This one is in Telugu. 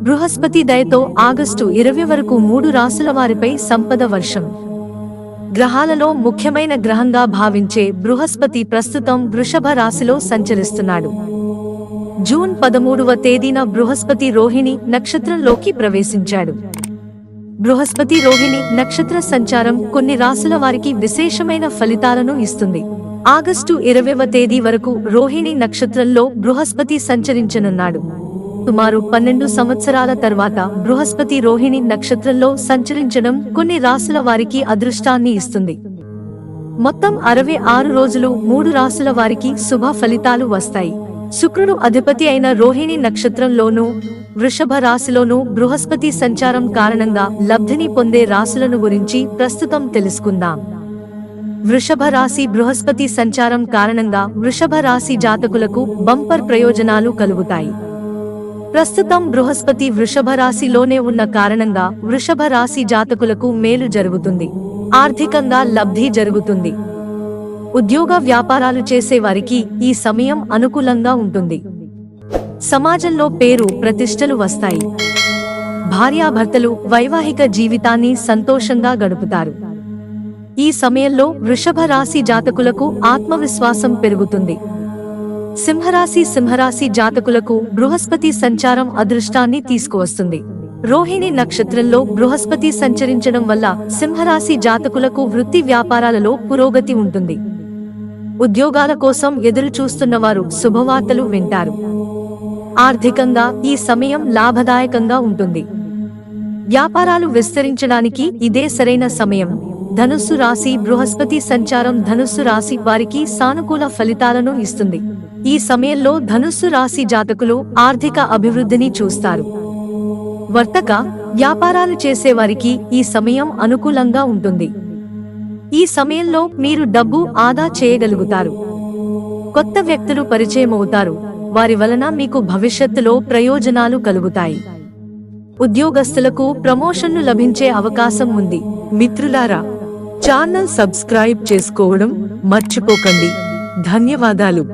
బృహస్పతి దయతో ఆగస్టు 20 వరకు 3 రాశుల వారిపై సంపద వర్షం. గ్రహాలలో ముఖ్యమైన గ్రహంగా భావించే బృహస్పతి ప్రస్తుతం వృషభ రాశిలో సంచరిస్తున్నాడు. జూన్ 13వ తేదీన బృహస్పతి రోహిణి నక్షత్రంలోకి ప్రవేశించాడు. బృహస్పతి రోహిణి నక్షత్ర సంచారం కొన్ని రాశుల వారికి విశేషమైన ఫలితాలను ఇస్తుంది. ఆగస్టు 20వ తేదీ వరకు రోహిణి నక్షత్రంలో బృహస్పతి సంచరించనున్నాడు. సుమారు 12 సంవత్సరాల తర్వాత బృహస్పతి రోహిణి నక్షత్రంలో సంచరించడం కొన్ని రాశుల వారికి అదృష్టాన్ని ఇస్తుంది. మొత్తం 66 రోజులు 3 రాశుల వారికి శుభ ఫలితాలు వస్తాయి. శుక్రుడు అధిపతి అయిన రోహిణి నక్షత్రంలోనూ వృషభ రాశిలోనూ బృహస్పతి సంచారం కారణంగా లబ్ధిని పొందే రాశులను గురించి ప్రస్తుతం తెలుసుకుందాం. వృషభ రాశి బృహస్పతి సంచారం కారణంగా వృషభ రాశి జాతకులకు బంపర్ ప్రయోజనాలు కలుగుతాయి. ప్రస్తుతం బృహస్పతి వృషభ రాశిలోనే ఉన్న కారణంగా వృషభ రాశి జాతకులకు మేలు జరుగుతుంది. ఆర్థికంగా లబ్ధి జరుగుతుంది. ఉద్యోగ వ్యాపారాలు చేసే వారికి ఈ సమయం అనుకూలంగా ఉంటుంది. సమాజంలో పేరు ప్రతిష్టలు వస్తాయి. భార్యాభర్తలు వైవాహిక జీవితాన్ని సంతోషంగా గడుపుతారు. ఈ సమయంలో వృషభ రాశి జాతకులకు ఆత్మవిశ్వాసం పెరుగుతుంది. సింహరాశి జాతకులకు బృహస్పతి సంచారం అదృష్టాన్ని తీసుకువస్తుంది. రోహిణి నక్షత్రంలో బృహస్పతి సంచరించడం వల్ల సింహరాశి జాతకులకు వృత్తి వ్యాపారాలలో పురోగతి ఉంటుంది. ఉద్యోగాల కోసం ఎదురు చూస్తున్నవారు శుభవార్తలు వింటారు. ఆర్థికంగా ఈ సమయం లాభదాయకంగా ఉంటుంది. వ్యాపారాలు విస్తరించడానికి ఇదే సరైన సమయం. ధనుస్సు రాశి బృహస్పతి సంచారం ధనుస్సు రాశి వారికి సానుకూల ఫలితాలను ఇస్తుంది. ఈ సమయంలో ధనుస్సు రాశి జాతకులు ఆర్థిక అభివృద్ధిని చూస్తారు. వర్తక వ్యాపారాలు చేసేవారికి ఈ సమయం అనుకూలంగా ఉంటుంది. ఈ సమయంలో మీరు డబ్బు ఆదా చేయగలుగుతారు. కొత్త వ్యక్తులు పరిచయమవుతారు. వారి వలన మీకు భవిష్యత్తులో ప్రయోజనాలు కలుగుతాయి. ఉద్యోగస్తులకు ప్రమోషన్లు లభించే అవకాశం ఉంది. మిత్రులారా, ఛానల్ సబ్స్క్రైబ్ చేసుకోవడం మర్చిపోకండి. ధన్యవాదాలు.